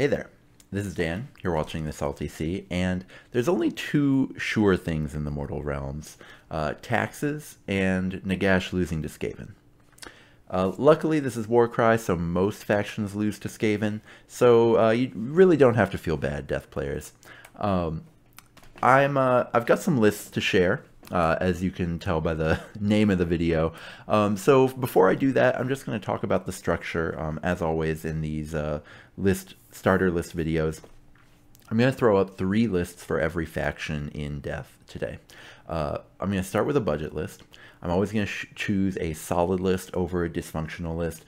Hey there, this is Dan, you're watching the Salty Sea, and there's only two sure things in the mortal realms, taxes and Nagash losing to Skaven. Luckily this is Warcry, so most factions lose to Skaven, so you really don't have to feel bad, Death players. I've got some lists to share, as you can tell by the name of the video. So before I do that, I'm just going to talk about the structure, as always in these starter list videos. I'm going to throw up 3 lists for every faction in Death today. I'm going to start with a budget list. I'm always going to choose a solid list over a dysfunctional list.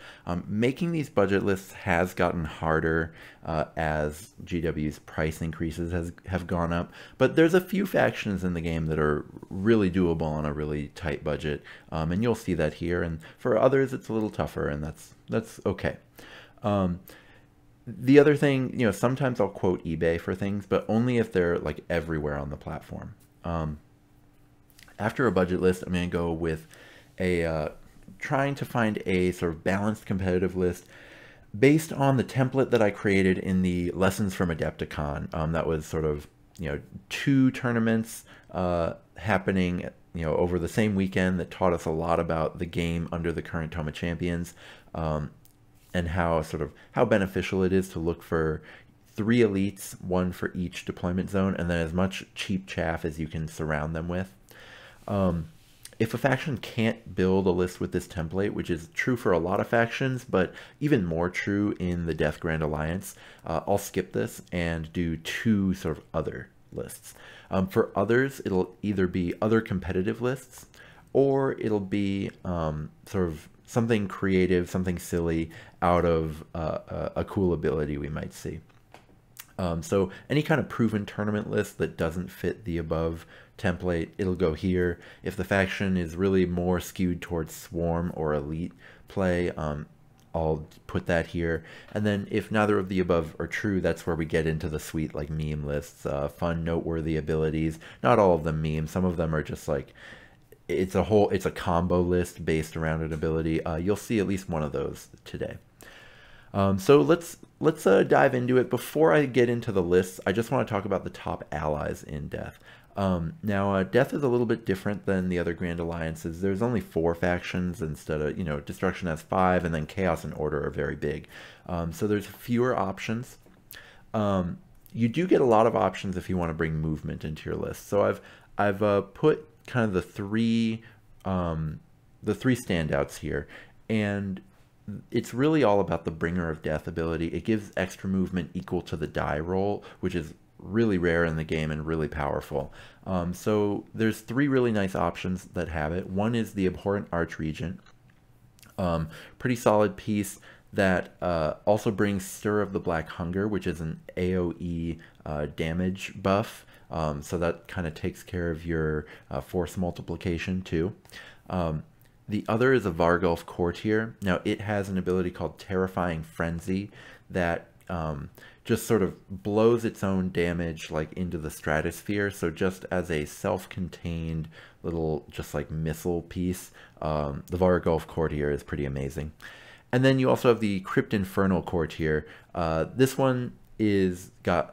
Making these budget lists has gotten harder as GW's price increases have gone up, but there's a few factions in the game that are really doable on a really tight budget, and you'll see that here. And for others, it's a little tougher, and that's okay. The other thing, sometimes I'll quote eBay for things, but only if they're like everywhere on the platform. After a budget list, I'm going to go with trying to find a sort of balanced competitive list based on the template that I created in the Lessons from Adepticon. That was sort of, 2 tournaments happening, over the same weekend that taught us a lot about the game under the current Tome of Champions, and how beneficial it is to look for 3 elites, 1 for each deployment zone, and then as much cheap chaff as you can surround them with. If a faction can't build a list with this template, which is true for a lot of factions, but even more true in the Death Grand Alliance, I'll skip this and do 2 sort of other lists. For others, it'll either be other competitive lists, or it'll be sort of something creative, something silly out of a cool ability we might see. So any kind of proven tournament list that doesn't fit the above template, it'll go here. If the faction is really more skewed towards swarm or elite play, I'll put that here. And then if neither of the above are true, that's where we get into the sweet like meme lists, fun noteworthy abilities. Not all of them meme, some of them are just like it's a combo list based around an ability. You'll see at least one of those today. So let's dive into it. Before I get into the lists, I just want to talk about the top allies in Death. Now, Death is a little bit different than the other Grand Alliances. There's only 4 factions instead of, Destruction has 5, and then Chaos and Order are very big. So there's fewer options. You do get a lot of options if you want to bring movement into your list. So I've put kind of the three standouts here, and it's really all about the Bringer of Death ability. It gives extra movement equal to the die roll, which is really rare in the game and really powerful. So there's 3 really nice options that have it. One is the Abhorrent Archregent. Pretty solid piece that also brings Stir of the Black Hunger, which is an AoE damage buff. So that kind of takes care of your force multiplication too. The other is a Vargulf Courtier. Now it has an ability called Terrifying Frenzy that just sort of blows its own damage like into the stratosphere. So just as a self-contained little just like missile piece, the Vargulf Courtier is pretty amazing. And then you also have the Crypt Infernal Courtier. This one is got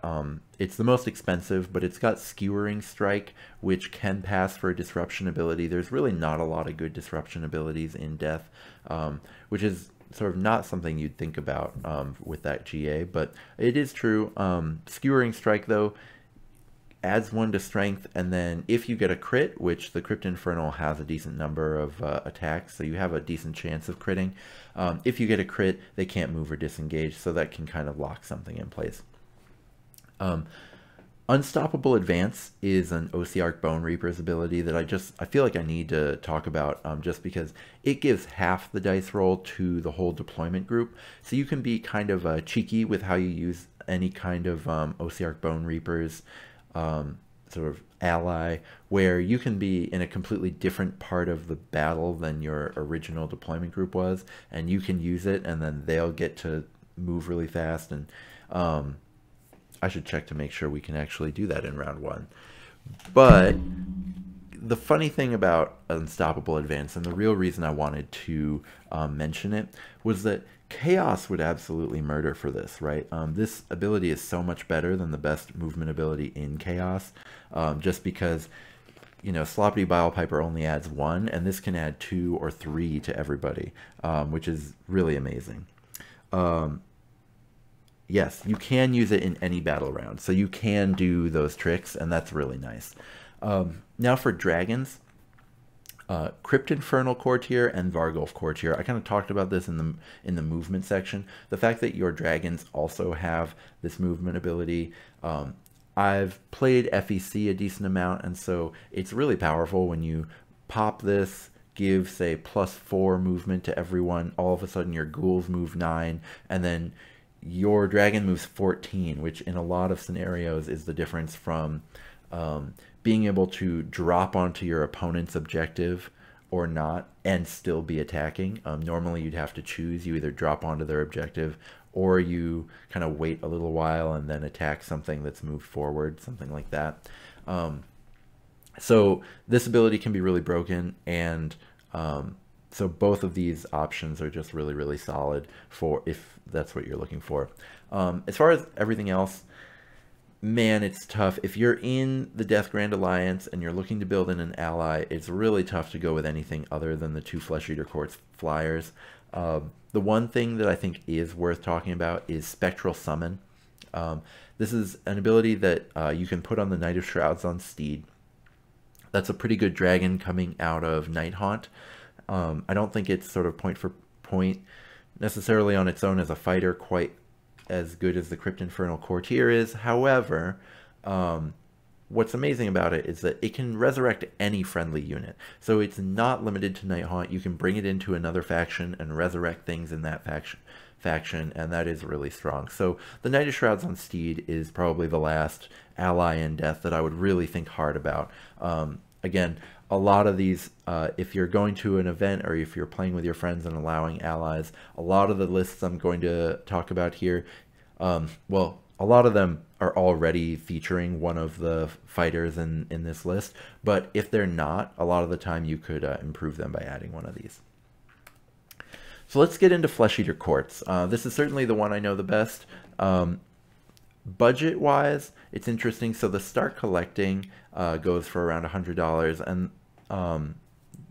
it's the most expensive, but it's got Skewering Strike, which can pass for a disruption ability. There's really not a lot of good disruption abilities in Death, which is sort of not something you'd think about with that GA, but it is true. Skewering Strike though adds 1 to strength, and then if you get a crit, which the Crypt Infernal has a decent number of attacks, so you have a decent chance of critting. If you get a crit, they can't move or disengage, so that can kind of lock something in place. Unstoppable Advance is an Ossiarch Bone Reaper's ability that I feel like I need to talk about, just because it gives half the dice roll to the whole deployment group, so you can be kind of cheeky with how you use any kind of Ossiarch Bone Reaper's sort of ally, where you can be in a completely different part of the battle than your original deployment group was, and you can use it, and then they'll get to move really fast. And I should check to make sure we can actually do that in round 1. But the funny thing about Unstoppable Advance, and the real reason I wanted to mention it, was that Chaos would absolutely murder for this, right? This ability is so much better than the best movement ability in Chaos, just because, you know, Sloppity Bile Piper only adds 1, and this can add 2 or 3 to everybody, which is really amazing. Yes, you can use it in any battle round, so you can do those tricks, and that's really nice. Now for dragons, Crypt Infernal Courtier and Vargulf Courtier. I kind of talked about this in the movement section. The fact that your dragons also have this movement ability. I've played FEC a decent amount, and so it's really powerful when you pop this, give, say, +4 movement to everyone. All of a sudden your ghouls move 9, and then your dragon moves 14, which in a lot of scenarios is the difference from being able to drop onto your opponent's objective or not and still be attacking. Normally you'd have to choose. You either drop onto their objective or you kind of wait a little while and then attack something that's moved forward, something like that. So this ability can be really broken, and so both of these options are just really, really solid for if that's what you're looking for. As far as everything else, man, it's tough. If you're in the Death Grand Alliance and you're looking to build in an ally, it's really tough to go with anything other than the 2 Flesh Eater Courts flyers. The one thing that I think is worth talking about is Spectral Summon. This is an ability that you can put on the Knight of Shrouds on Steed. That's a pretty good dragon coming out of Nighthaunt. I don't think it's sort of point for point necessarily on its own as a fighter quite as good as the Crypt Infernal Courtier is. However, what's amazing about it is that it can resurrect any friendly unit. So it's not limited to Nighthaunt. You can bring it into another faction and resurrect things in that faction, and that is really strong. So the Knight of Shrouds on Steed is probably the last ally in death that I would really think hard about. Again, a lot of these, if you're going to an event or if you're playing with your friends and allowing allies, a lot of the lists I'm going to talk about here, well, a lot of them are already featuring one of the fighters in this list, but if they're not, a lot of the time you could improve them by adding one of these. So let's get into Flesh Eater Courts. This is certainly the one I know the best. Budget-wise, it's interesting. So the start collecting goes for around $100, and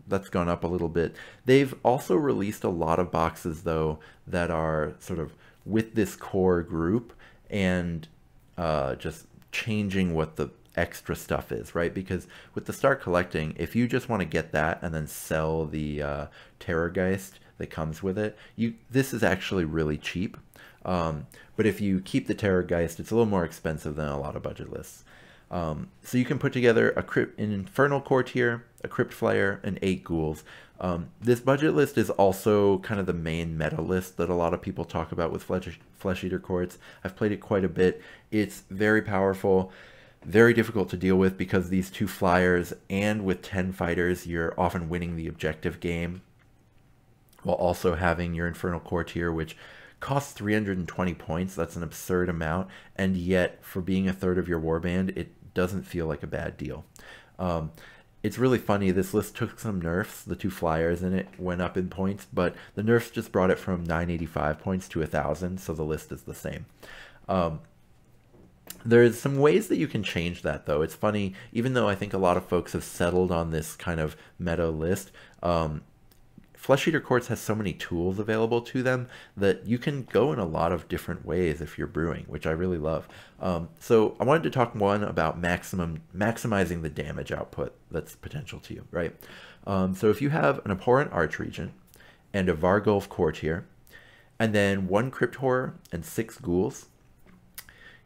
that's gone up a little bit. They've also released a lot of boxes, though, that are sort of with this core group and just changing what the extra stuff is, right? Because with the start collecting, if you just want to get that and then sell the Terrorgeist that comes with it, this is actually really cheap. But if you keep the Terrorgeist, it's a little more expensive than a lot of budget lists. So you can put together an Infernal Courtier, a Crypt Flyer, and 8 ghouls. This budget list is also kind of the main meta list that a lot of people talk about with Flesh Eater Courts. I've played it quite a bit. It's very powerful, very difficult to deal with because these 2 flyers and with 10 fighters, you're often winning the objective game while also having your Infernal Courtier, which costs 320 points. That's an absurd amount, and yet for being a third of your warband, it doesn't feel like a bad deal. It's really funny, this list took some nerfs. The 2 flyers in it went up in points, but the nerfs just brought it from 985 points to 1,000, so the list is the same. There's some ways that you can change that, though. It's funny, even though I think a lot of folks have settled on this kind of meta list, Flesh Eater Courts has so many tools available to them that you can go in a lot of different ways if you're brewing, which I really love. So I wanted to talk one about maximizing the damage output that's potential to you, right? So if you have an Abhorrent Archregent and a Vargulf Courtier, and then 1 Crypt Horror and 6 ghouls,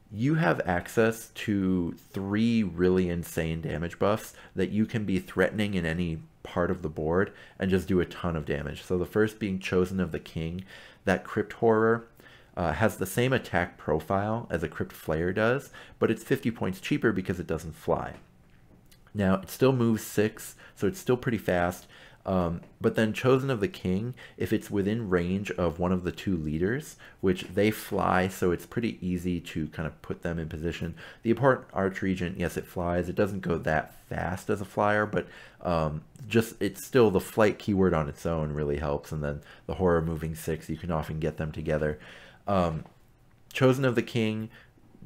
you have access to 3 really insane damage buffs that you can be threatening in any part of the board and just do a ton of damage. So the first being Chosen of the King. That Crypt Horror has the same attack profile as a Crypt Flyer does, but it's 50 points cheaper because it doesn't fly. Now, it still moves 6, so it's still pretty fast. But then Chosen of the King, if it's within range of one of the two leaders, which they fly, so it's pretty easy to kind of put them in position. The Abhorrent Archregent, yes, it flies. It doesn't go that fast as a flyer, but just it's still the flight keyword on its own really helps. And then the Horror moving 6, you can often get them together. Chosen of the King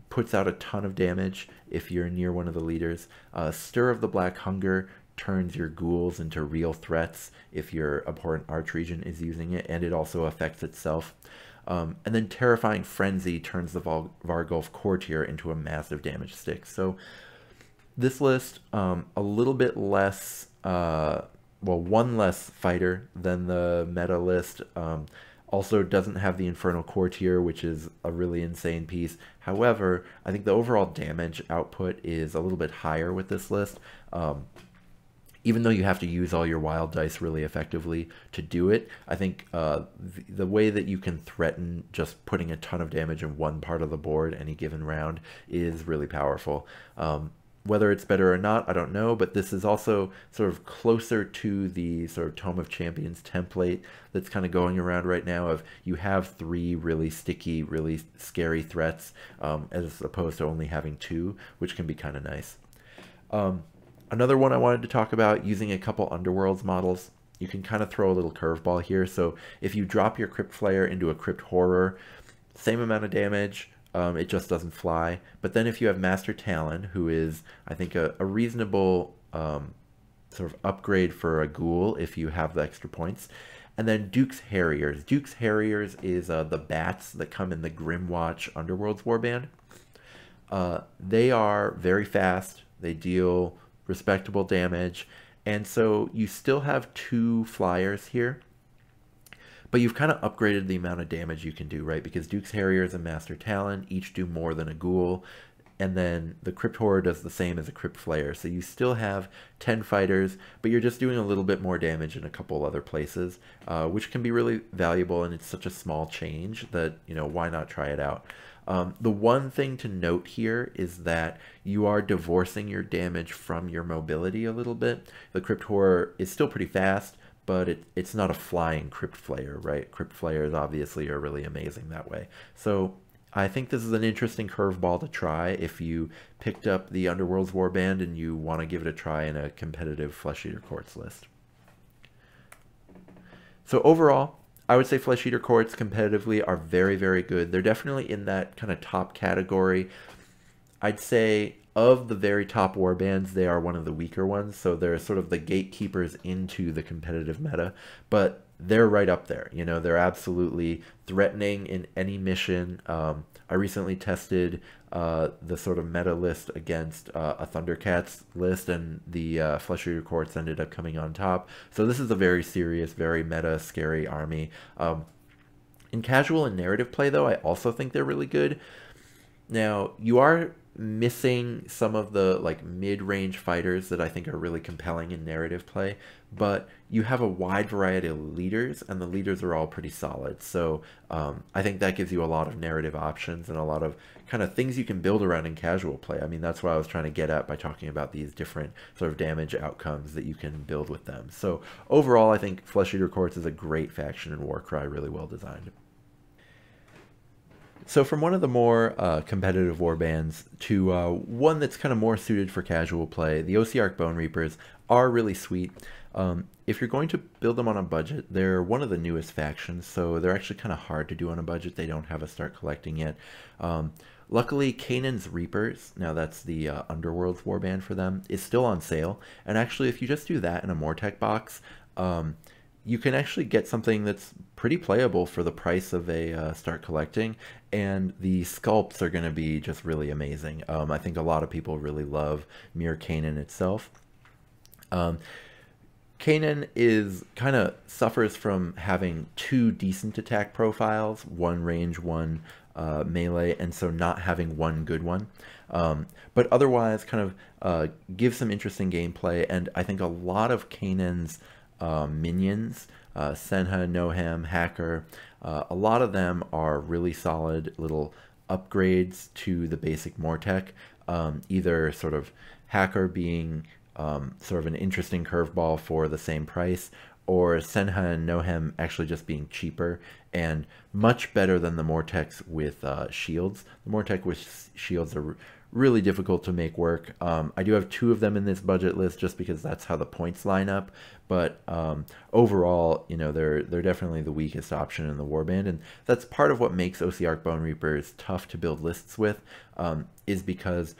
puts out a ton of damage if you're near one of the leaders. Stir of the Black Hunger turns your ghouls into real threats if your Abhorrent Archregent is using it, and it also affects itself. And then Terrifying Frenzy turns the Vargulf Courtier into a massive damage stick. So this list, a little bit less, well, one less fighter than the meta list. Also doesn't have the Infernal Courtier, which is a really insane piece. However, I think the overall damage output is a little bit higher with this list. Even though you have to use all your wild dice really effectively to do it, I think the way that you can threaten just putting a ton of damage in one part of the board any given round is really powerful. Whether it's better or not, I don't know, but this is also sort of closer to the sort of Tome of Champions template that's kind of going around right now of you have 3 really sticky, really scary threats as opposed to only having 2, which can be kind of nice. Another one I wanted to talk about, using a couple Underworlds models. You can kind of throw a little curveball here. So if you drop your Crypt Flayer into a Crypt Horror, same amount of damage, it just doesn't fly. But then if you have Master Talon, who is, I think, a reasonable sort of upgrade for a ghoul if you have the extra points. And then Duke's Harriers. Duke's Harriers is the bats that come in the Grimwatch Underworlds warband. They are very fast. They deal respectable damage, and so you still have 2 flyers here, but you've kind of upgraded the amount of damage you can do, right? Because Duke's Harriers and Master Talon each do more than a ghoul, and then the Crypt Horror does the same as a Crypt Flayer. So you still have 10 fighters, but you're just doing a little bit more damage in a couple other places, which can be really valuable, and it's such a small change that, you know, why not try it out? The one thing to note here is that you are divorcing your damage from your mobility a little bit. The Crypt Horror is still pretty fast, but it's not a flying Crypt Flayer, right? Crypt Flayers obviously are really amazing that way. So I think this is an interesting curveball to try if you picked up the Underworlds warband and you want to give it a try in a competitive Flesh Eater Courts list. So overall, I would say Flesh Eater Courts competitively are very, very good. They're definitely in that kind of top category. I'd say of the very top warbands, they are one of the weaker ones. So they're sort of the gatekeepers into the competitive meta, but they're right up there. You know, they're absolutely threatening in any mission. I recently tested the sort of meta list against a Thundercats list, and the Flesh Eater Courts ended up coming on top. So this is a very serious, very meta, scary army. In casual and narrative play, though, I also think they're really good. Now, you are missing some of the like mid-range fighters that I think are really compelling in narrative play, but you have a wide variety of leaders, and the leaders are all pretty solid. So I think that gives you a lot of narrative options and a lot of kind of things you can build around in casual play. I mean, that's what I was trying to get at by talking about these different sort of damage outcomes that you can build with them. So overall, I think Flesh Eater Courts is a great faction in Warcry, really well designed. So from one of the more competitive warbands to one that's kind of more suited for casual play, the Ossiarch Bone Reapers are really sweet. If you're going to build them on a budget, they're one of the newest factions, so they're actually kind of hard to do on a budget. They don't have a start collecting yet. Luckily, Canaan's Reapers, now that's the Underworlds warband for them, is still on sale. And actually, if you just do that in a Mortec box, you can actually get something that's pretty playable for the price of a start collecting, and the sculpts are going to be just really amazing. I think a lot of people really love Mere Canaan itself. Canaan is kind of suffers from having 2 decent attack profiles, one range, one melee, and so not having one good one. But otherwise kind of gives some interesting gameplay, and I think a lot of Canaan's minions, Senha, Noham, Hacker, a lot of them are really solid little upgrades to the basic Mortec, either sort of Hacker being sort of an interesting curveball for the same price, or Senha and Nohem actually just being cheaper and much better than the Mortecs with shields. The Mortec with shields are really difficult to make work. I do have 2 of them in this budget list just because that's how the points line up, but overall, you know, they're definitely the weakest option in the warband, and that's part of what makes Ossiarch Bone Reapers tough to build lists with, is because,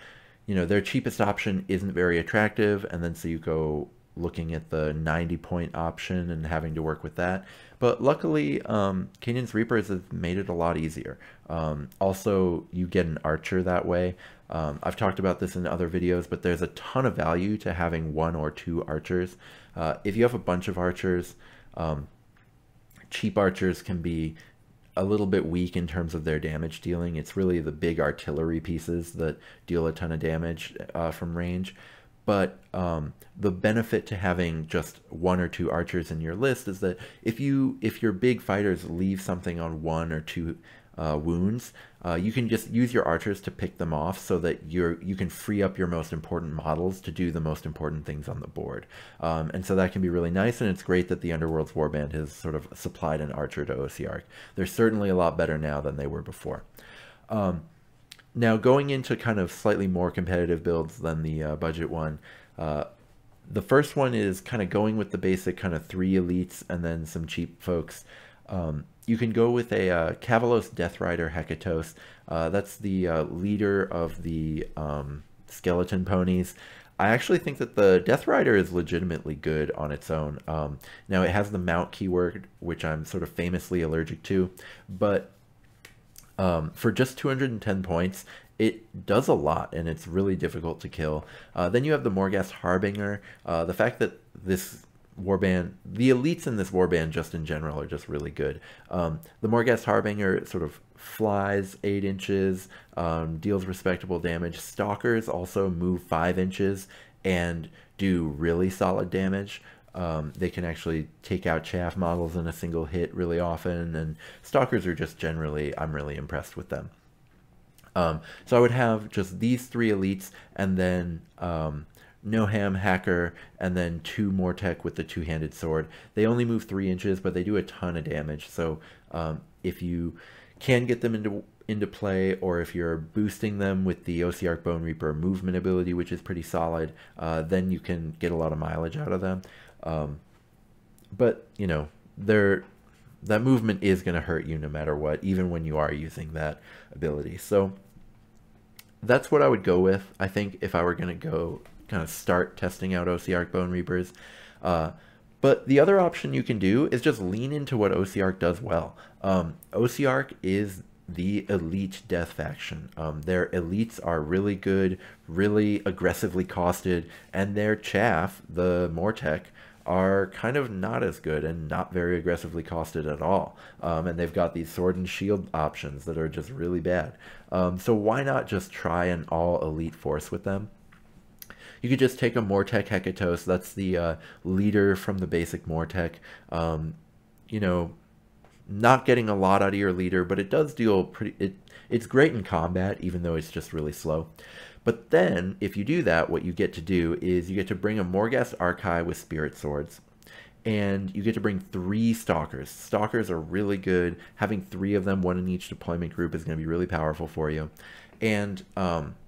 you know, their cheapest option isn't very attractive, and then so you go looking at the 90-point option and having to work with that. But luckily, Canaan's Reapers have made it a lot easier. Also, you get an archer that way. I've talked about this in other videos, but there's a ton of value to having 1 or 2 archers. If you have a bunch of archers, cheap archers can be a little bit weak in terms of their damage dealing. It's really the big artillery pieces that deal a ton of damage from range. But the benefit to having just 1 or 2 archers in your list is that if your big fighters leave something on 1 or 2 wounds, you can just use your archers to pick them off so that you can free up your most important models to do the most important things on the board. And so that can be really nice, and it's great that the Underworld's Warband has sort of supplied an archer to Ossiarch. They're certainly a lot better now than they were before. Now, going into kind of slightly more competitive builds than the budget one, the first one is kind of going with the basic kind of 3 elites and then some cheap folks. You can go with a Cavalos Death Rider Hecatos. That's the leader of the skeleton ponies. I actually think that the Death Rider is legitimately good on its own. Now, it has the mount keyword, which I'm sort of famously allergic to, but for just 210 points, it does a lot, and it's really difficult to kill. Then you have the Morghast Harbinger. The fact that this warband, the elites in this warband just in general are just really good. The Morghast Harbinger sort of flies 8 inches, deals respectable damage. Stalkers also move 5 inches and do really solid damage. They can actually take out chaff models in a single hit really often, and Stalkers are just generally, I'm really impressed with them. So I would have just these 3 elites, and then Nohem, Hacker, and then 2 Mortec with the 2-handed sword. They only move 3 inches, but they do a ton of damage. So if you can get them into play, or if you're boosting them with the Ossiarch Bone Reaper movement ability, which is pretty solid, then you can get a lot of mileage out of them. But, you know, that movement is going to hurt you no matter what, even when you are using that ability. So that's what I would go with, I think, if I were going to go kind of start testing out Ossiarch Bone Reapers. But the other option you can do is just lean into what Ossiarch does well. Ossiarch is the elite death faction. Their elites are really good, really aggressively costed, and their chaff, the Mortec, are kind of not as good and not very aggressively costed at all. And they've got these sword and shield options that are just really bad. So why not just try an all elite force with them? You could just take a Mortec Hecatos. That's the leader from the basic Mortec. You know, not getting a lot out of your leader, but it does deal pretty... It's great in combat, even though it's just really slow. But then, if you do that, what you get to do is you get to bring a Morghast Archai with Spirit Swords, and you get to bring 3 Stalkers. Stalkers are really good. Having 3 of them, 1 in each deployment group, is going to be really powerful for you. And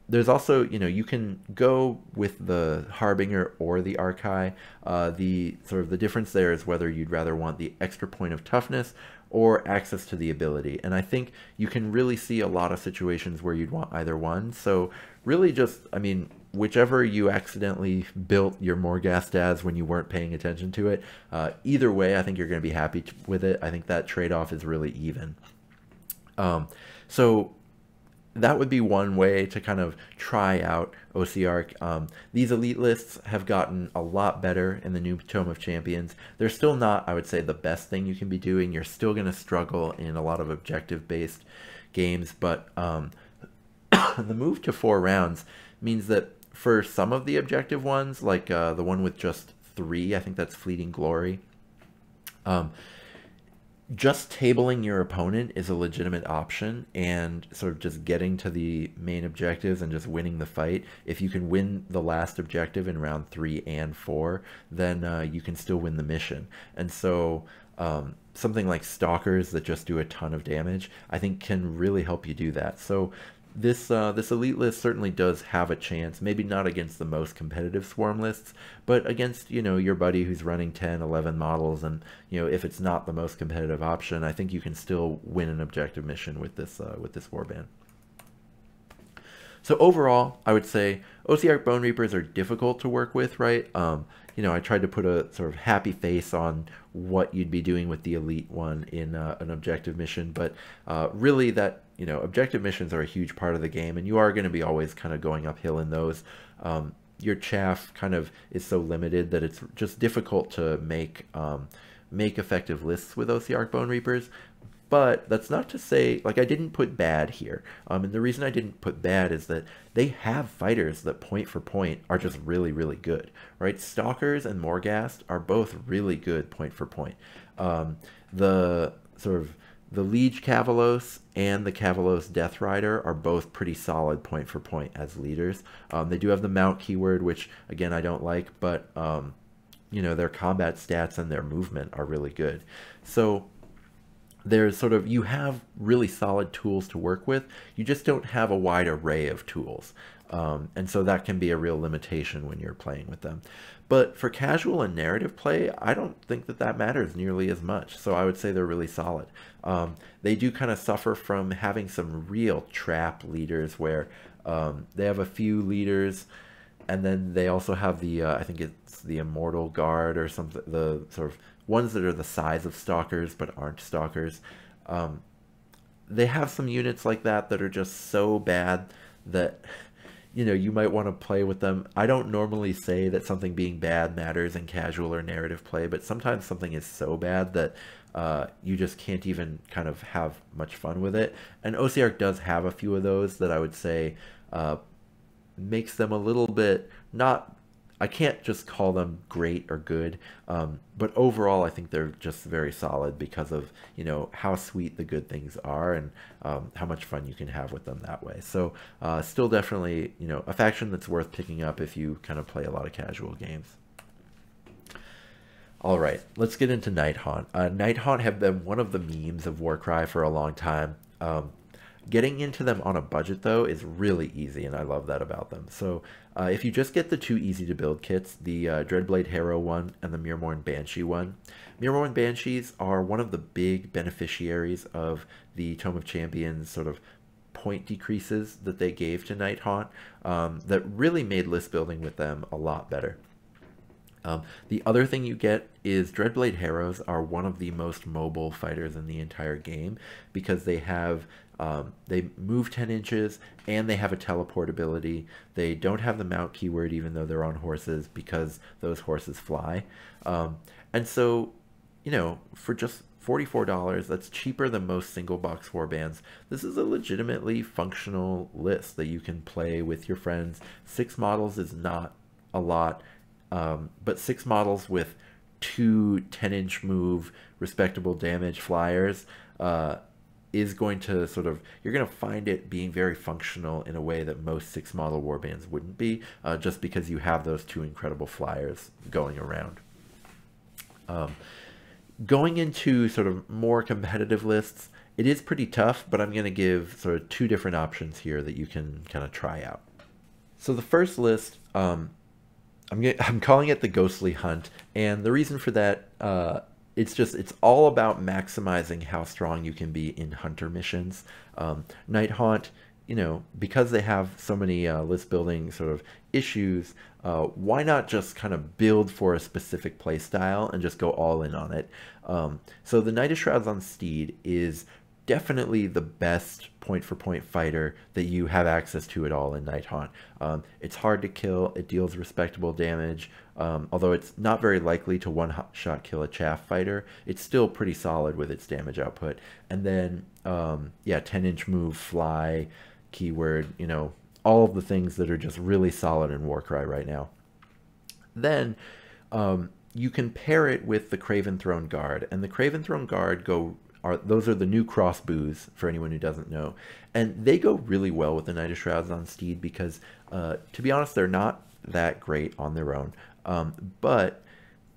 there's also, you know, you can go with the Harbinger or the Archai. The difference there is whether you'd rather want the extra point of toughness or access to the ability. And I think you can really see a lot of situations where you'd want either one. So really just, I mean, whichever you accidentally built your Morghast as when you weren't paying attention to it, either way, I think you're going to be happy with it. I think that trade-off is really even. So that would be one way to kind of try out Ossiarch. These elite lists have gotten a lot better in the new Tome of Champions. They're still not, I would say, the best thing you can be doing. You're still going to struggle in a lot of objective-based games, but the move to 4 rounds means that for some of the objective ones, like the one with just 3, I think that's Fleeting Glory, just tabling your opponent is a legitimate option, and sort of just getting to the main objectives and just winning the fight. If you can win the last objective in round 3 and 4, then you can still win the mission. And so something like Stalkers that just do a ton of damage, I think can really help you do that. So this elite list certainly does have a chance, maybe not against the most competitive swarm lists, but against, you know, your buddy who's running 10, 11 models, and, you know, if it's not the most competitive option, I think you can still win an objective mission with this warband. So overall, I would say Ossiarch Bone Reapers are difficult to work with, right? You know, I tried to put a sort of happy face on what you'd be doing with the elite one in an objective mission, but really that, you know, objective missions are a huge part of the game, and you are going to be always kind of going uphill in those. Your chaff kind of is so limited that it's just difficult to make effective lists with Ossiarch Bone Reapers. But that's not to say, like, I didn't put bad here. And the reason I didn't put bad is that they have fighters that point for point are just really, really good, right? Stalkers and Morghast are both really good point for point. The Liege Cavalos and the Cavalos Death Rider are both pretty solid point for point as leaders. They do have the mount keyword, which, again, I don't like, but, you know, their combat stats and their movement are really good. So there's sort of, you have really solid tools to work with, you just don't have a wide array of tools. And so that can be a real limitation when you're playing with them. But for casual and narrative play, I don't think that that matters nearly as much. So I would say they're really solid. They do kind of suffer from having some real trap leaders where they have a few leaders, and then they also have the, I think it's the Immortal Guard or something, the sort of ones that are the size of Stalkers but aren't Stalkers. They have some units like that that are just so bad that, you know, you might want to play with them. I don't normally say that something being bad matters in casual or narrative play, but sometimes something is so bad that you just can't even kind of have much fun with it. And Ossiarch does have a few of those that I would say makes them a little bit not, I can't just call them great or good, but overall I think they're just very solid because of, you know, how sweet the good things are and how much fun you can have with them that way. So still definitely, you know, a faction that's worth picking up if you kind of play a lot of casual games. All right, let's get into Nighthaunt. Nighthaunt have been one of the memes of Warcry for a long time. Getting into them on a budget, though, is really easy, and I love that about them. So if you just get the two easy-to-build kits, the Dreadblade Harrow one and the Mirmorn Banshee one, Mirmorn Banshees are one of the big beneficiaries of the Tome of Champions sort of point decreases that they gave to Nighthaunt that really made list building with them a lot better. The other thing you get is Dreadblade Harrows are one of the most mobile fighters in the entire game because they have they move 10 inches and they have a teleport ability. They don't have the mount keyword even though they're on horses because those horses fly. And so, you know, for just $44, that's cheaper than most single box warbands. This is a legitimately functional list that you can play with your friends. 6 models is not a lot. But 6 models with 2 10-inch move, respectable damage flyers is going to sort of, you're going to find it being very functional in a way that most 6 model warbands wouldn't be, just because you have those 2 incredible flyers going around. Going into sort of more competitive lists, it is pretty tough, but I'm going to give sort of 2 different options here that you can kind of try out. So the first list, I'm calling it the Ghostly Hunt, and the reason for that, it's all about maximizing how strong you can be in hunter missions. Nighthaunt, you know, because they have so many list building sort of issues, why not just kind of build for a specific play style and just go all in on it? So the Knight of Shrouds on Steed is definitely the best point-for-point fighter that you have access to at all in Nighthaunt. It's hard to kill, it deals respectable damage, although it's not very likely to one-shot kill a chaff fighter, it's still pretty solid with its damage output. And then, yeah, 10-inch move, fly, keyword, you know, all of the things that are just really solid in Warcry right now. Then, you can pair it with the Craven Throne Guard, and the Craven Throne Guard those are the new crossbows for anyone who doesn't know, and they go really well with the Knight of Shrouds on Steed because, to be honest, they're not that great on their own. But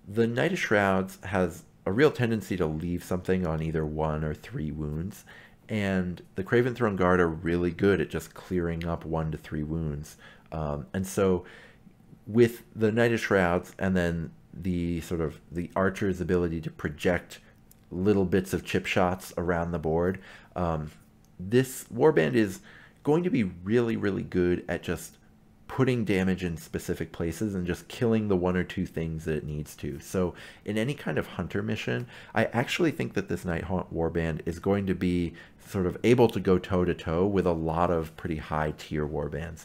the Knight of Shrouds has a real tendency to leave something on either 1 or 3 wounds, and the Craven Throne Guard are really good at just clearing up 1 to 3 wounds. And so with the Knight of Shrouds and then the archer's ability to project little bits of chip shots around the board, this warband is going to be really, really good at just putting damage in specific places and just killing the 1 or 2 things that it needs to. So in any kind of hunter mission, I actually think that this Nighthaunt warband is going to be sort of able to go toe-to-toe with a lot of pretty high tier warbands.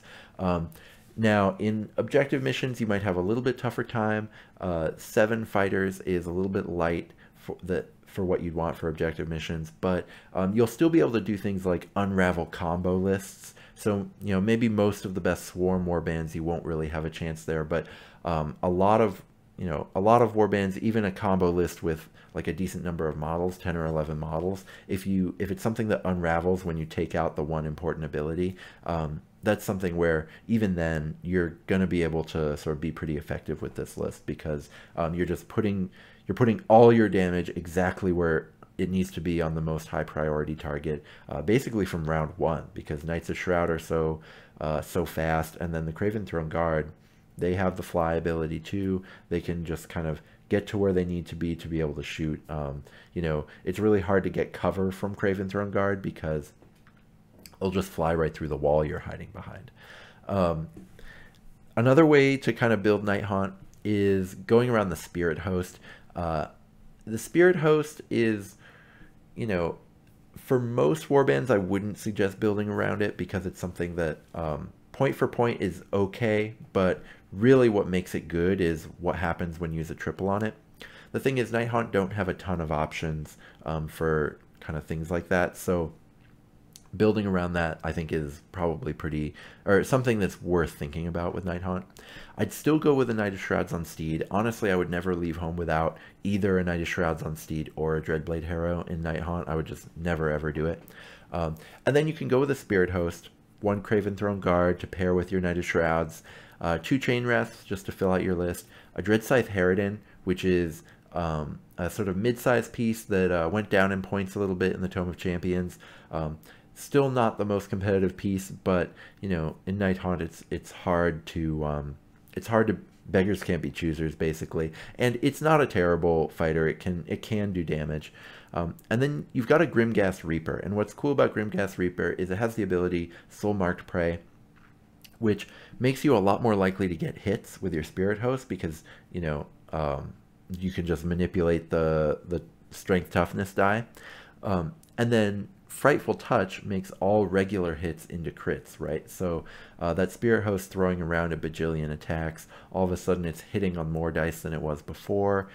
Now, in objective missions, you might have a little bit tougher time. 7 fighters is a little bit light for what you'd want for objective missions, but you'll still be able to do things like unravel combo lists. So, maybe most of the best swarm warbands, you won't really have a chance there, but a lot of warbands, even a combo list with like a decent number of models, 10 or 11 models, if it's something that unravels when you take out the one important ability, that's something where even then you're going to be able to sort of be pretty effective with this list, because you're putting all your damage exactly where it needs to be on the most high priority target, basically from round 1, because Knights of Shroud are so fast, and then the Craven Throne Guard, they have the fly ability too. They can just kind of get to where they need to be able to shoot. It's really hard to get cover from Craven Throne Guard because they'll just fly right through the wall you're hiding behind. Another way to kind of build Nighthaunt is going around the Spirit Host. The Spirit Host is, for most warbands, I wouldn't suggest building around it because it's something that point for point is okay, but really what makes it good is what happens when you use a triple on it. The thing is, Nighthaunt don't have a ton of options for kind of things like that, so building around that, I think, is probably something that's worth thinking about with Nighthaunt. I'd still go with a Knight of Shrouds on Steed. Honestly, I would never leave home without either a Knight of Shrouds on Steed or a Dreadblade Harrow in Nighthaunt. I would just never ever do it. And then you can go with a Spirit Host, 1 Craven Throne Guard to pair with your Knight of Shrouds, 2 Chain Wraths just to fill out your list, a Dreadscythe Harridan, which is a sort of mid-sized piece that went down in points a little bit in the Tome of Champions. Still not the most competitive piece, but in Nighthaunt it's hard to beggars can't be choosers, basically, and it's not a terrible fighter. It can do damage. And then you've got a Grimghast Reaper, and what's cool about Grimghast Reaper is it has the ability Soul Marked Prey, which makes you a lot more likely to get hits with your Spirit Host because you can just manipulate the strength toughness die, and then Frightful Touch makes all regular hits into crits, right? So that Spirit Host throwing around a bajillion attacks, all of a sudden it's hitting on more dice than it was before.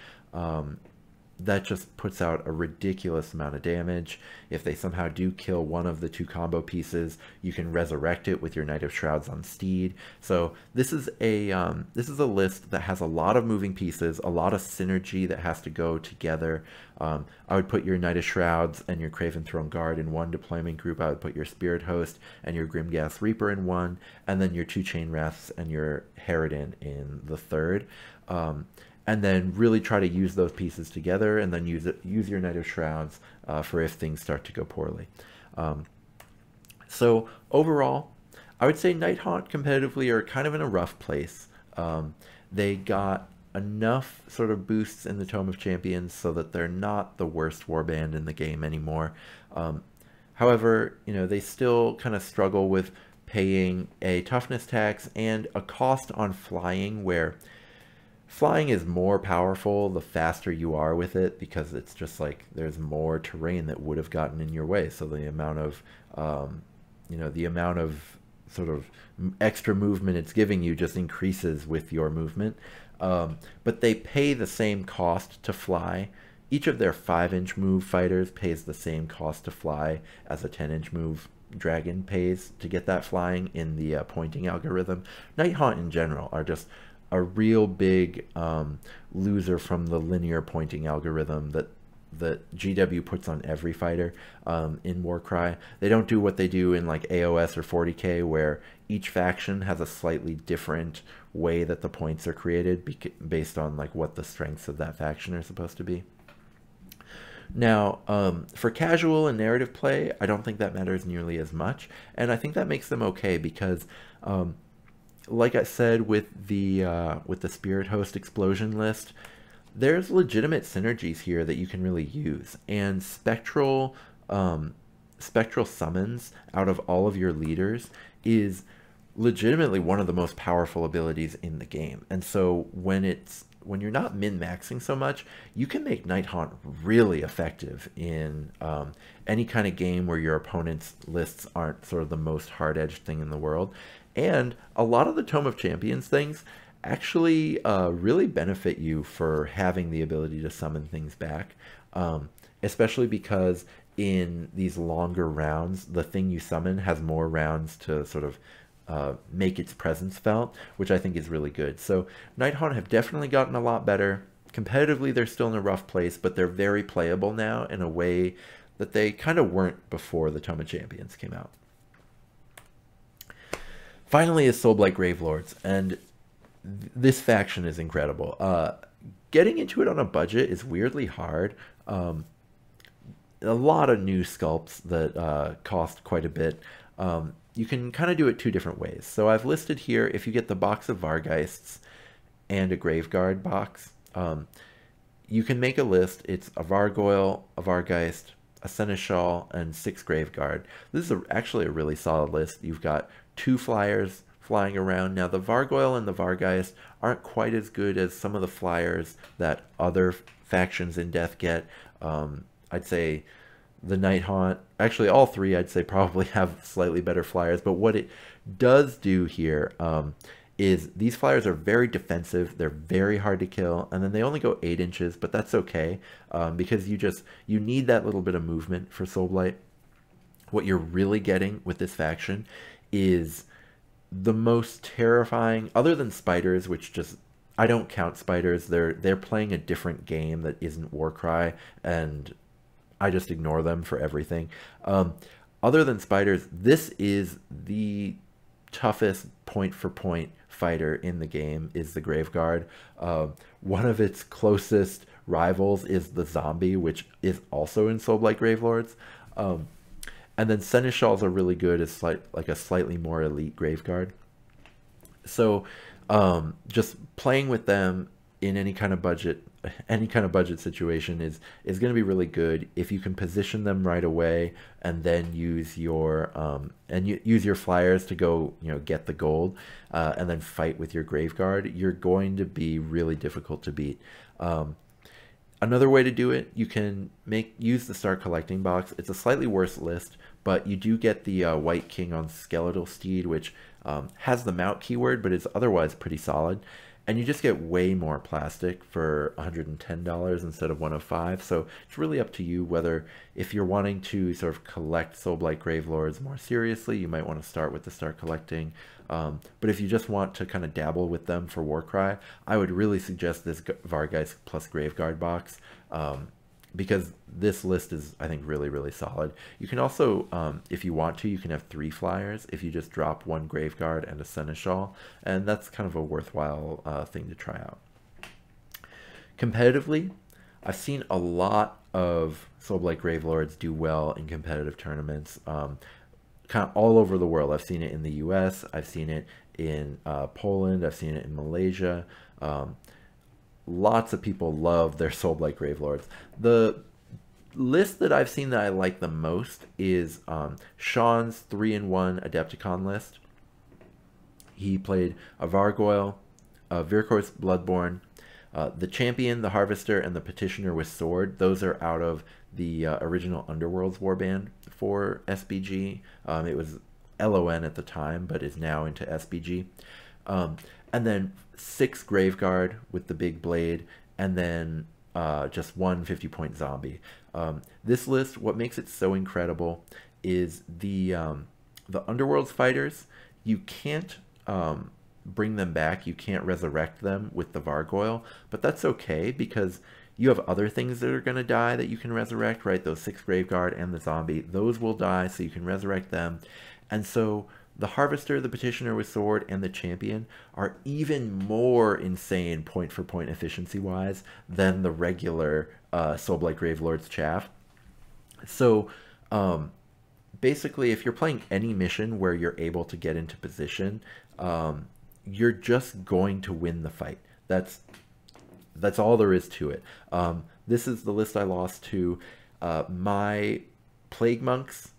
That just puts out a ridiculous amount of damage. If they somehow do kill one of the 2 combo pieces, you can resurrect it with your Knight of Shrouds on Steed. So this is a list that has a lot of moving pieces, a lot of synergy that has to go together. I would put your Knight of Shrouds and your Craven Throne Guard in 1 deployment group. I would put your Spirit Host and your Grimghast Reaper in 1, and then your 2 Chain Wraths and your Harridan in the 3rd. And then really try to use those pieces together, and then use your Knight of Shrouds for if things start to go poorly. So overall, I would say Nighthaunt competitively are kind of in a rough place. They got enough sort of boosts in the Tome of Champions so that they're not the worst warband in the game anymore. However, they still kind of struggle with paying a toughness tax and a cost on flying, where flying is more powerful the faster you are with it, because it's just like there's more terrain that would have gotten in your way. So the amount of sort of extra movement it's giving you just increases with your movement. But they pay the same cost to fly. Each of their 5-inch move fighters pays the same cost to fly as a 10-inch move dragon pays to get that flying in the pointing algorithm. Nighthaunt in general are just a real big loser from the linear pointing algorithm that GW puts on every fighter in Warcry. They don't do what they do in like AOS or 40k, where each faction has a slightly different way that the points are created based on like what the strengths of that faction are supposed to be. Now, for casual and narrative play, I don't think that matters nearly as much, and I think that makes them okay because, like I said with the Spirit Host Explosion list, there's legitimate synergies here that you can really use, and spectral summons out of all of your leaders is legitimately one of the most powerful abilities in the game. And so when you're not min-maxing so much, you can make Nighthaunt really effective in any kind of game where your opponent's lists aren't sort of the most hard-edged thing in the world. And a lot of the Tome of Champions things actually really benefit you for having the ability to summon things back, especially because in these longer rounds, the thing you summon has more rounds to sort of make its presence felt, which I think is really good. So Nighthaunt have definitely gotten a lot better. Competitively, they're still in a rough place, but they're very playable now in a way that they kind of weren't before the Tome of Champions came out. Finally is Soulblight Gravelords, and this faction is incredible. Getting into it on a budget is weirdly hard. A lot of new sculpts that cost quite a bit. You can kind of do it two different ways. So I've listed here, if you get the box of Vargheists and a Graveguard box, you can make a list. It's a Vargoyle, a Vargheist, a Seneschal, and 6 Graveguard. This is actually a really solid list. You've got 2 flyers flying around. Now the Vargoyle and the Vargheist aren't quite as good as some of the flyers that other factions in Death get. I'd say the Nighthaunt, actually all 3 I'd say probably have slightly better flyers, but what it does do here is these flyers are very defensive, they're very hard to kill, and then they only go 8 inches, but that's okay, because you need that little bit of movement for Soulblight. What you're really getting with this faction is the most terrifying, other than spiders, which just, I don't count spiders, they're playing a different game that isn't Warcry, and I just ignore them for everything. Other than spiders, this is the toughest point-for-point fighter in the game, is the Graveguard. One of its closest rivals is the Zombie, which is also in Soulblight Gravelords. And then Seneschals are really good as like a slightly more elite Graveguard. So just playing with them in any kind of budget situation is going to be really good if you can position them right away and then use your use your flyers to go, you know, get the gold, and then fight with your Graveguard. You're going to be really difficult to beat. Another way to do it, you can use the Start Collecting box. It's a slightly worse list, but you do get the White King on Skeletal Steed, which has the mount keyword, but is otherwise pretty solid. And you just get way more plastic for $110 instead of $105. So it's really up to you whether, if you're wanting to sort of collect Soulblight Gravelords more seriously, you might want to start with the Start Collecting. But if you just want to kind of dabble with them for Warcry, I would really suggest this Vargheist plus Graveguard box, because this list is, I think, really, really solid. You can also, if you want to, you can have 3 flyers if you just drop 1 Graveguard and a Seneschal, and that's kind of a worthwhile thing to try out. Competitively, I've seen a lot of Soulblight Gravelords do well in competitive tournaments, kind of all over the world. I've seen it in the US, I've seen it in Poland, I've seen it in Malaysia. Lots of people love their Soulblight Gravelords. The list that I've seen that I like the most is Sean's 3-in-1 Adepticon list. He played a Vargoyle, a Virkos Bloodborne, the Champion, the Harvester, and the Petitioner with Sword. Those are out of the original Underworlds warband for SBG. It was LON at the time, but is now into SBG. And then 6 Graveguard with the big blade, and then just 1 50-point zombie. This list, what makes it so incredible is the Underworld's fighters. You can't bring them back. You can't resurrect them with the Vargoyle, but that's okay because you have other things that are going to die that you can resurrect, right? Those 6 Graveguard and the zombie, those will die, so you can resurrect them. And so the Harvester, the Petitioner with Sword, and the Champion are even more insane point-for-point efficiency-wise than the regular Soulblight Gravelords chaff. So basically, if you're playing any mission where you're able to get into position, you're just going to win the fight. That's all there is to it. This is the list I lost to. My Plague Monks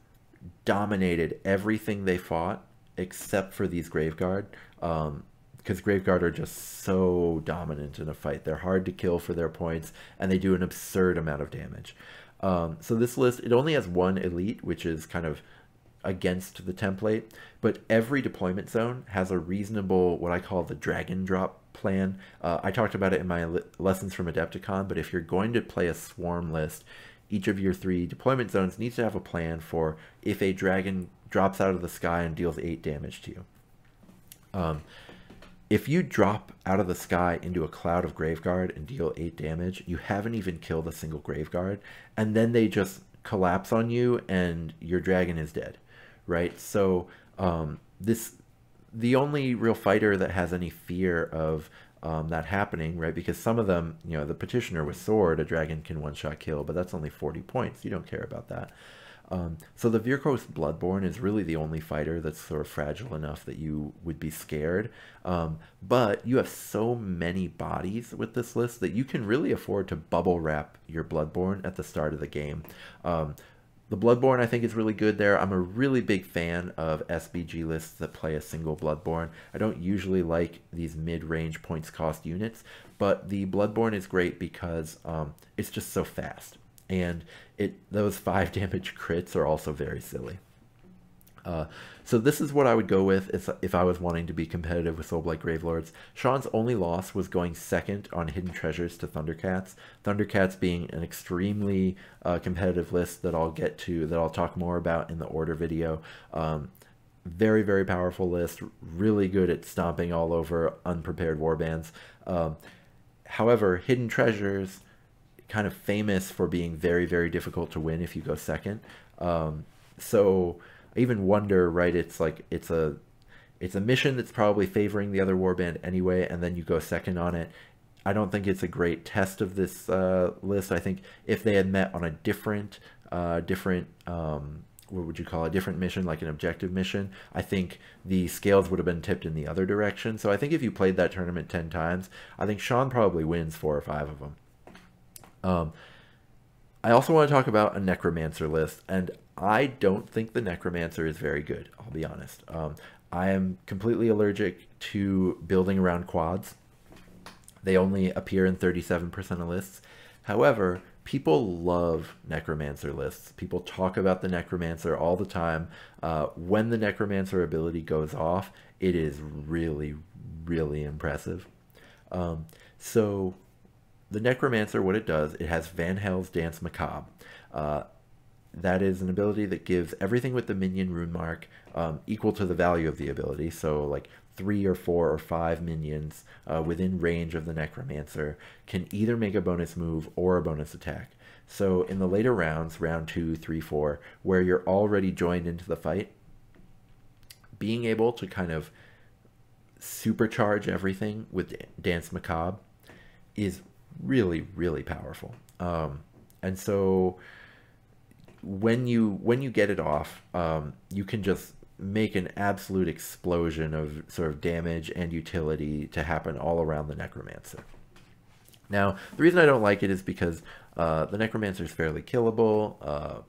dominated everything they fought except for these Graveguard, because Graveguard are just so dominant in a fight. They're hard to kill for their points, and they do an absurd amount of damage. So this list, it only has 1 elite, which is kind of against the template, but every deployment zone has a reasonable, what I call the drag and drop plan. I talked about it in my lessons from Adepticon, but if you're going to play a swarm list, each of your 3 deployment zones needs to have a plan for if a dragon drops out of the sky and deals 8 damage to you. If you drop out of the sky into a cloud of Graveguard and deal 8 damage, you haven't even killed a single Graveguard, and then they just collapse on you and your dragon is dead, right? So the only real fighter that has any fear of that happening, right? Because some of them, you know, the Petitioner with Sword, a dragon can one-shot kill, but that's only 40 points. You don't care about that. So the Virkos Bloodborne is really the only fighter that's sort of fragile enough that you would be scared. But you have so many bodies with this list that you can really afford to bubble wrap your Bloodborne at the start of the game. The Bloodborne, I think, is really good there. I'm a really big fan of SBG lists that play a single Bloodborne. I don't usually like these mid-range points cost units, but the Bloodborne is great because it's just so fast. And those 5 damage crits are also very silly. So this is what I would go with if I was wanting to be competitive with Soulblight Gravelords. Sean's only loss was going second on Hidden Treasures to Thundercats. Thundercats being an extremely competitive list that I'll get to, that I'll talk more about in the order video. Very, very powerful list, really good at stomping all over unprepared warbands. However, Hidden Treasures, kind of famous for being very, very difficult to win if you go second. So I even wonder, right, it's like it's a mission that's probably favoring the other warband anyway, and then you go second on it. I don't think it's a great test of this list. I think if they had met on a different what would you call a different mission, like an objective mission, I think the scales would have been tipped in the other direction. So I think if you played that tournament 10 times, I think Sean probably wins 4 or 5 of them. I also want to talk about a Necromancer list, and I don't think the Necromancer is very good, I'll be honest. I am completely allergic to building around quads. They only appear in 37% of lists. However, people love Necromancer lists. People talk about the Necromancer all the time. When the Necromancer ability goes off, it is really, really impressive. So the Necromancer, what it does, it has Van Hel's Dance Macabre. That is an ability that gives everything with the minion rune mark equal to the value of the ability. So like 3 or 4 or 5 minions within range of the Necromancer can either make a bonus move or a bonus attack. So in the later rounds, round 2, 3, 4, where you're already joined into the fight, being able to kind of supercharge everything with Dance Macabre is really, really powerful. And so when you get it off, you can just make an absolute explosion of sort of damage and utility to happen all around the Necromancer. Now, the reason I don't like it is because the Necromancer is fairly killable.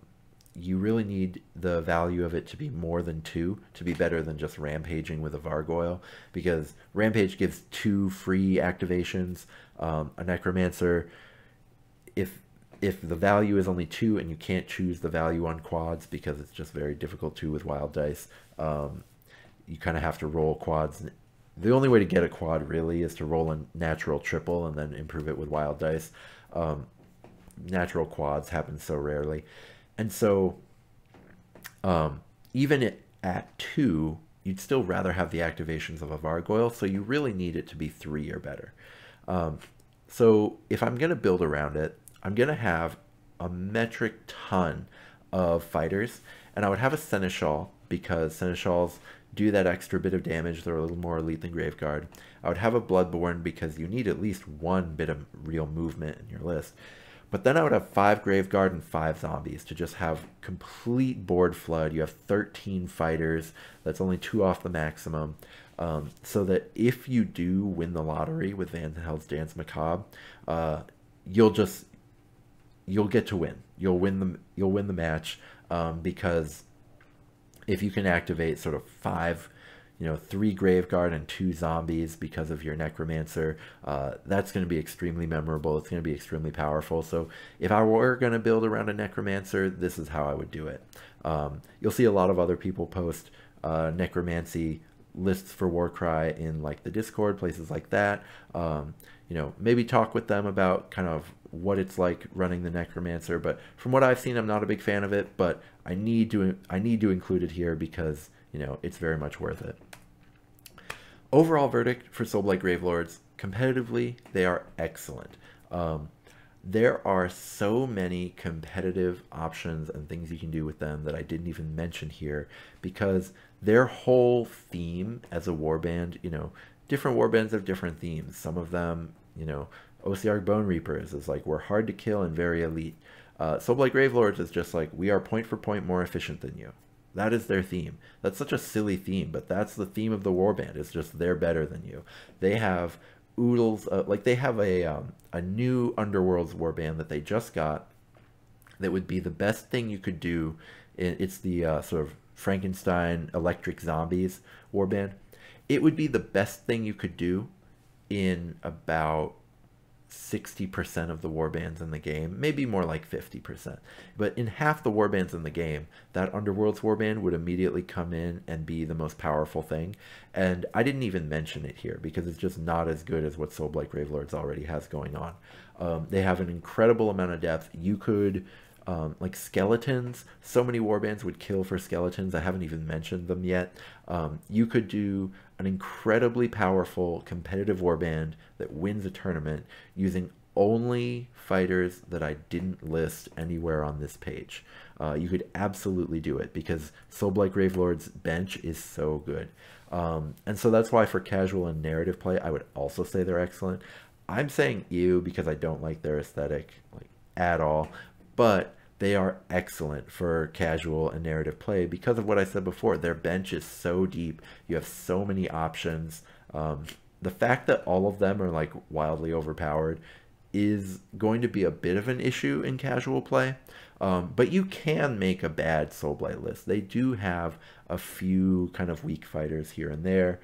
You really need the value of it to be more than 2 to be better than just rampaging with a Vargoyle, because Rampage gives 2 free activations. A Necromancer, if the value is only 2 and you can't choose the value on quads because it's just very difficult to with wild dice, you kind of have to roll quads. The only way to get a quad really is to roll a natural triple and then improve it with wild dice. Natural quads happen so rarely. And so even at 2, you'd still rather have the activations of a Vargoyle, so you really need it to be 3 or better. So if I'm going to build around it, I'm going to have a metric ton of fighters, and I would have a Seneschal because Seneschals do that extra bit of damage. They're a little more elite than Graveguard. I would have a Bloodborne because you need at least 1 bit of real movement in your list. But then I would have 5 Graveguard and 5 zombies to just have complete board flood. You have 13 fighters. That's only 2 off the maximum. So that if you do win the lottery with Van Hel's Dance Macabre, you'll get to win. You'll win the match because if you can activate sort of 5, 3 Graveguard and 2 zombies because of your Necromancer, that's going to be extremely memorable. It's going to be extremely powerful. So if I were going to build around a Necromancer, this is how I would do it. You'll see a lot of other people post Necromancy lists for Warcry in like the Discord, places like that. Maybe talk with them about kind of what it's like running the Necromancer. But from what I've seen, I'm not a big fan of it, but I need to include it here because it's very much worth it. Overall verdict for Soulblight Gravelords: competitively, they are excellent. There are so many competitive options and things you can do with them that I didn't even mention here because their whole theme as a warband, different warbands have different themes. Some of them, Ossiarch Bone Reapers is like, we're hard to kill and very elite. Soulblight Gravelords is just like, we are point for point more efficient than you. That is their theme. That's such a silly theme, but that's the theme of the warband. It's just they're better than you. They have oodles, like they have a new Underworlds warband that they just got that would be the best thing you could do. It's the sort of Frankenstein Electric Zombies warband. It would be the best thing you could do in about 60% of the warbands in the game, maybe more like 50%. But in half the warbands in the game, that Underworlds warband would immediately come in and be the most powerful thing. And I didn't even mention it here because it's just not as good as what Soulblight Gravelords already has going on. They have an incredible amount of depth. You could like skeletons, so many warbands would kill for skeletons. I haven't even mentioned them yet. You could do an incredibly powerful competitive warband that wins a tournament using only fighters that I didn't list anywhere on this page. You could absolutely do it because Soulblight Gravelords' bench is so good. And so that's why for casual and narrative play, I would also say they're excellent. I'm saying ew because I don't like their aesthetic like at all, but they are excellent for casual and narrative play because of what I said before. Their bench is so deep. You have so many options. The fact that all of them are like wildly overpowered is going to be a bit of an issue in casual play. But you can make a bad Soulblight list. They do have a few kind of weak fighters here and there.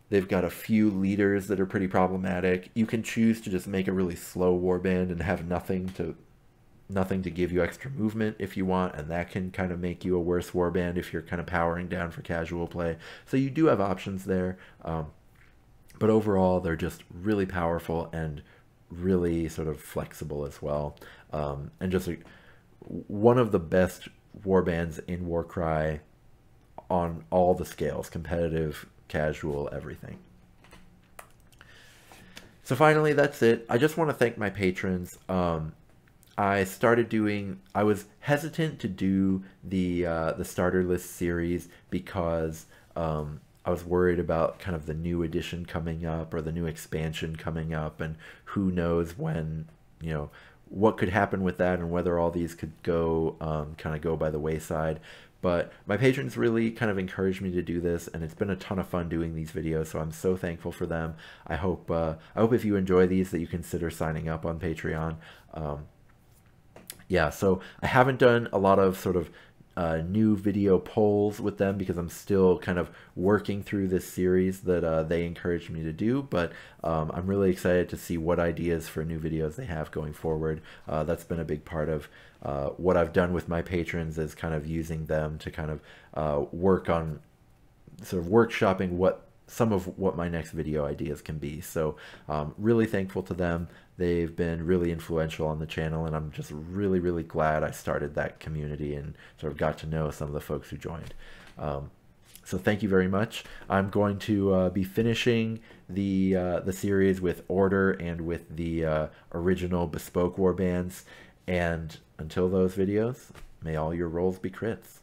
They've got a few leaders that are pretty problematic. You can choose to just make a really slow warband and have nothing to give you extra movement if you want, and that can kind of make you a worse warband if you're kind of powering down for casual play. So you do have options there, but overall they're just really powerful and really sort of flexible as well, and just one of the best warbands in Warcry on all the scales: competitive, casual, everything. So finally, that's it. I just want to thank my patrons. I was hesitant to do the starter list series because I was worried about kind of the new edition coming up or the new expansion coming up, and who knows when, what could happen with that and whether all these could go kind of go by the wayside. But my patrons really kind of encouraged me to do this, and it's been a ton of fun doing these videos, so I'm so thankful for them. I hope if you enjoy these that you consider signing up on Patreon. Yeah, so I haven't done a lot of sort of new video polls with them because I'm still kind of working through this series that they encouraged me to do, but I'm really excited to see what ideas for new videos they have going forward. That's been a big part of what I've done with my patrons, is kind of using them to kind of work on sort of workshopping some of what my next video ideas can be. So really thankful to them. They've been really influential on the channel, and I'm just really, really glad I started that community and sort of got to know some of the folks who joined. So thank you very much. I'm going to be finishing the series with Order and with the original bespoke warbands. And until those videos, may all your rolls be crits.